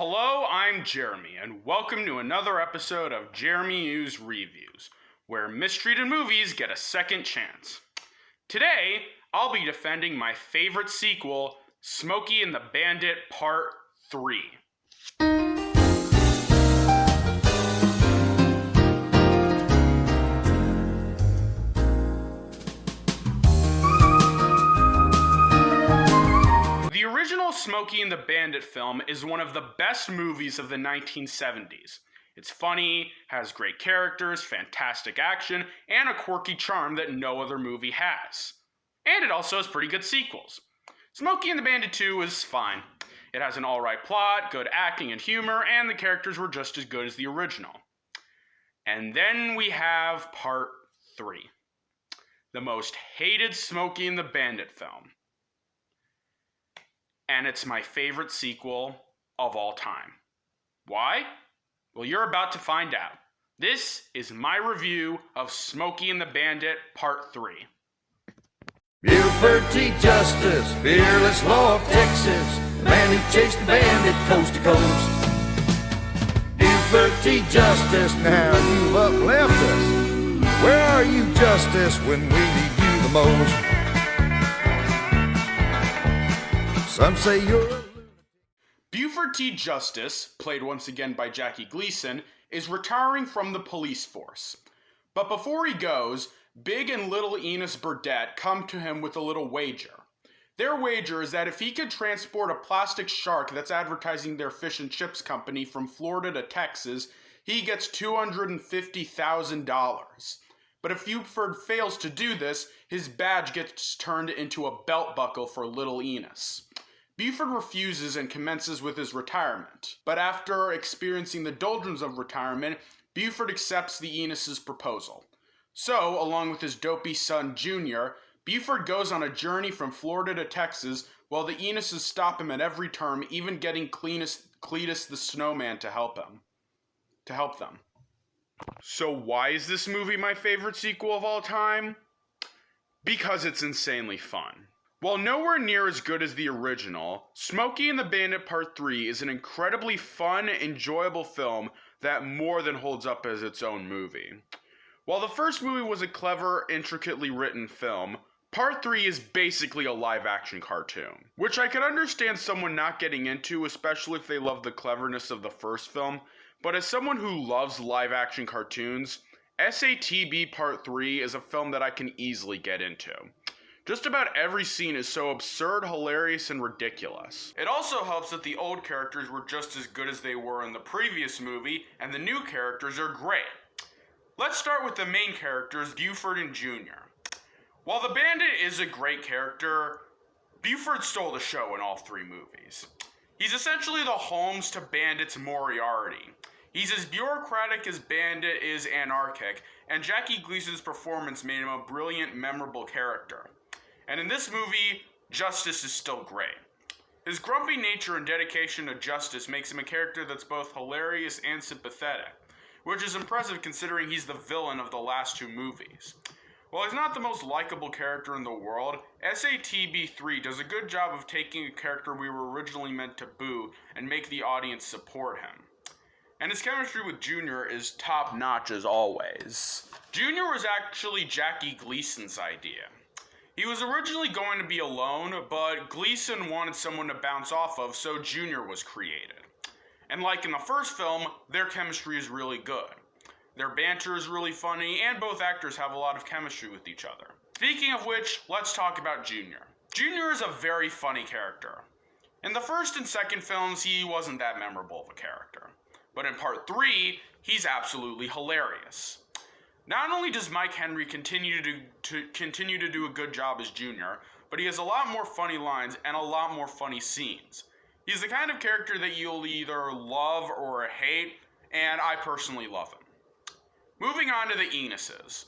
Hello, I'm Jeremy, and welcome to another episode of Jeremy News Reviews, where mistreated movies get a second chance. Today, I'll be defending my favorite sequel, Smokey and the Bandit Part 3. The original Smokey and the Bandit film is one of the best movies of the 1970s. It's funny, has great characters, fantastic action, and a quirky charm that no other movie has. And it also has pretty good sequels. Smokey and the Bandit 2 is fine. It has an alright plot, good acting and humor, and the characters were just as good as the original. And then we have Part 3. The most hated Smokey and the Bandit film. And it's my favorite sequel of all time. Why? Well, you're about to find out. This is my review of Smokey and the Bandit Part 3. Buford T. Justice, fearless law of Texas, the man who chased the bandit coast to coast. Buford T. Justice, now you've upleft us. Where are you, Justice, when we need you the most? Some say you're Buford T. Justice, played once again by Jackie Gleason, is retiring from the police force. But before he goes, Big and Little Enos Burdett come to him with a little wager. Their wager is that if he could transport a plastic shark that's advertising their fish and chips company from Florida to Texas, he gets $250,000. But if Buford fails to do this, his badge gets turned into a belt buckle for Little Enos. Buford refuses and commences with his retirement. But after experiencing the doldrums of retirement, Buford accepts the Enos' proposal. So, along with his dopey son Junior, Buford goes on a journey from Florida to Texas while the Enos' stop him at every turn, even getting Cletus the Snowman to help them. So why is this movie my favorite sequel of all time? Because it's insanely fun. While nowhere near as good as the original, Smokey and the Bandit Part 3 is an incredibly fun, enjoyable film that more than holds up as its own movie. While the first movie was a clever, intricately written film, Part 3 is basically a live-action cartoon, which I could understand someone not getting into, especially if they love the cleverness of the first film, but as someone who loves live-action cartoons, SATB Part 3 is a film that I can easily get into. Just about every scene is so absurd, hilarious, and ridiculous. It also helps that the old characters were just as good as they were in the previous movie, and the new characters are great. Let's start with the main characters, Buford and Junior. While the Bandit is a great character, Buford stole the show in all three movies. He's essentially the Holmes to Bandit's Moriarty. He's as bureaucratic as Bandit is anarchic, and Jackie Gleason's performance made him a brilliant, memorable character. And in this movie, Justice is still great. His grumpy nature and dedication to justice makes him a character that's both hilarious and sympathetic, which is impressive considering he's the villain of the last two movies. While he's not the most likable character in the world, SATB 3 does a good job of taking a character we were originally meant to boo and make the audience support him. And his chemistry with Junior is top-notch as always. Junior was actually Jackie Gleason's idea. He was originally going to be alone, but Gleason wanted someone to bounce off of, so Junior was created. And like in the first film, their chemistry is really good. Their banter is really funny, and both actors have a lot of chemistry with each other. Speaking of which, let's talk about Junior. Junior is a very funny character. In the first and second films, he wasn't that memorable of a character. But in Part 3, he's absolutely hilarious. Not only does Mike Henry continue to do a good job as Junior, but he has a lot more funny lines and a lot more funny scenes. He's the kind of character that you'll either love or hate, and I personally love him. Moving on to the Enoses.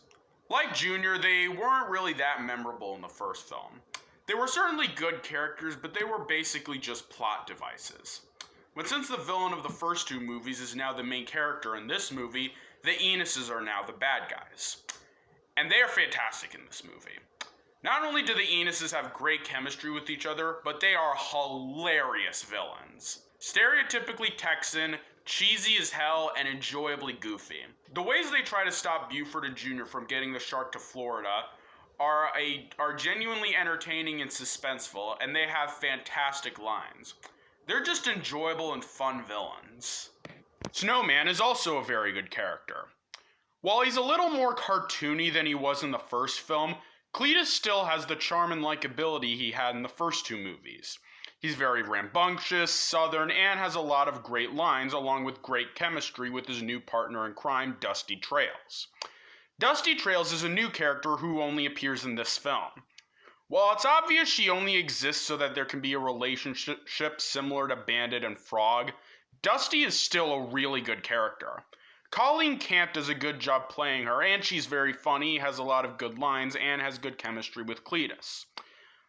Like Junior, they weren't really that memorable in the first film. They were certainly good characters, but they were basically just plot devices. But since the villain of the first two movies is now the main character in this movie, the Enoses are now the bad guys. And they are fantastic in this movie. Not only do the Enoses have great chemistry with each other, but they are hilarious villains. Stereotypically Texan, cheesy as hell, and enjoyably goofy. The ways they try to stop Buford and Jr. from getting the shark to Florida are genuinely entertaining and suspenseful, and they have fantastic lines. They're just enjoyable and fun villains. Snowman is also a very good character. While he's a little more cartoony than he was in the first film, Cletus still has the charm and likability he had in the first two movies. He's very rambunctious, southern, and has a lot of great lines, along with great chemistry with his new partner in crime, Dusty Trails. Dusty Trails is a new character who only appears in this film. While it's obvious she only exists so that there can be a relationship similar to Bandit and Frog, Dusty is still a really good character. Colleen Camp does a good job playing her, and she's very funny, has a lot of good lines, and has good chemistry with Cletus.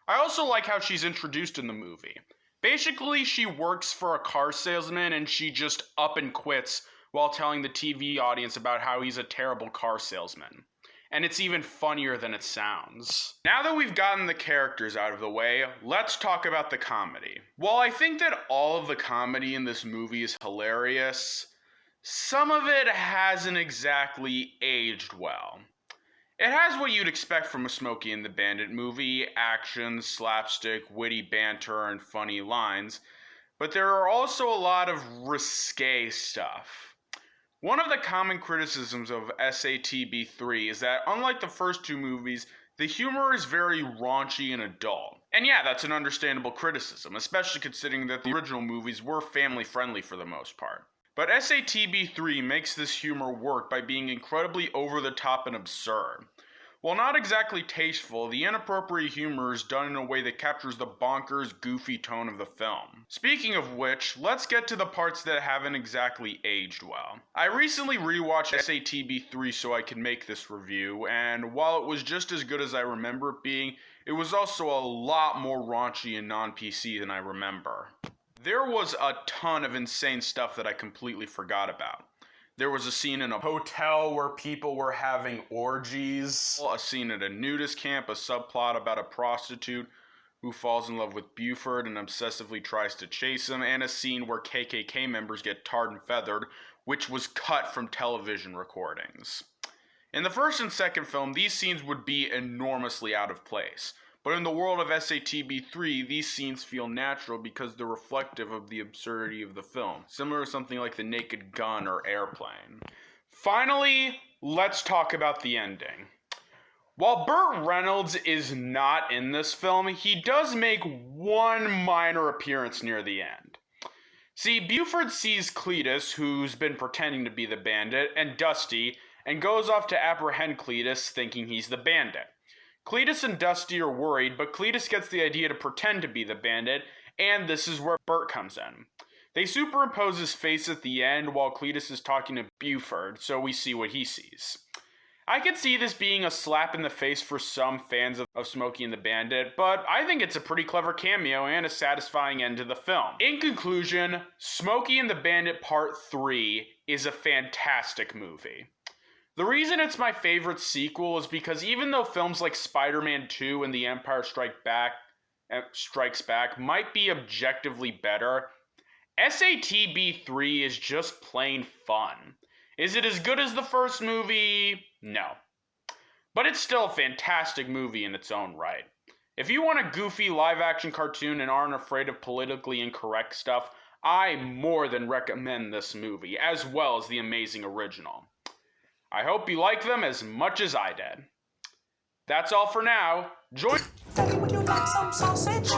I also like how she's introduced in the movie. Basically, she works for a car salesman and she just up and quits while telling the TV audience about how he's a terrible car salesman. And it's even funnier than it sounds. Now that we've gotten the characters out of the way, let's talk about the comedy. While I think that all of the comedy in this movie is hilarious, some of it hasn't exactly aged well. It has what you'd expect from a Smokey and the Bandit movie: action, slapstick, witty banter, and funny lines, but there are also a lot of risque stuff. One of the common criticisms of SATB3 is that, unlike the first two movies, the humor is very raunchy and adult. And yeah, that's an understandable criticism, especially considering that the original movies were family-friendly for the most part. But SATB3 makes this humor work by being incredibly over-the-top and absurd. While not exactly tasteful, the inappropriate humor is done in a way that captures the bonkers, goofy tone of the film. Speaking of which, let's get to the parts that haven't exactly aged well. I recently rewatched SATB3 so I could make this review, and while it was just as good as I remember it being, it was also a lot more raunchy and non-PC than I remember. There was a ton of insane stuff that I completely forgot about. There was a scene in a hotel where people were having orgies, a scene at a nudist camp, a subplot about a prostitute who falls in love with Buford and obsessively tries to chase him, and a scene where KKK members get tarred and feathered, which was cut from television recordings. In the first and second film, these scenes would be enormously out of place. But in the world of SATB3, these scenes feel natural because they're reflective of the absurdity of the film, similar to something like The Naked Gun or Airplane. Finally, let's talk about the ending. While Burt Reynolds is not in this film, he does make one minor appearance near the end. See, Buford sees Cletus, who's been pretending to be the bandit, and Dusty, and goes off to apprehend Cletus, thinking he's the bandit. Cletus and Dusty are worried, but Cletus gets the idea to pretend to be the bandit, and this is where Burt comes in. They superimpose his face at the end while Cletus is talking to Buford, so we see what he sees. I could see this being a slap in the face for some fans of Smokey and the Bandit, but I think it's a pretty clever cameo and a satisfying end to the film. In conclusion, Smokey and the Bandit Part 3 is a fantastic movie. The reason it's my favorite sequel is because even though films like Spider-Man 2 and The Empire Strikes Back might be objectively better, SATB3 is just plain fun. Is it as good as the first movie? No. But it's still a fantastic movie in its own right. If you want a goofy live-action cartoon and aren't afraid of politically incorrect stuff, I more than recommend this movie, as well as the amazing original. I hope you like them as much as I did. That's all for now. Join. Daddy, would you like some sausage?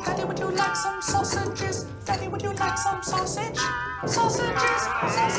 Daddy, would you like some sausages? Daddy, would you like some sausage? Sausages, sausages.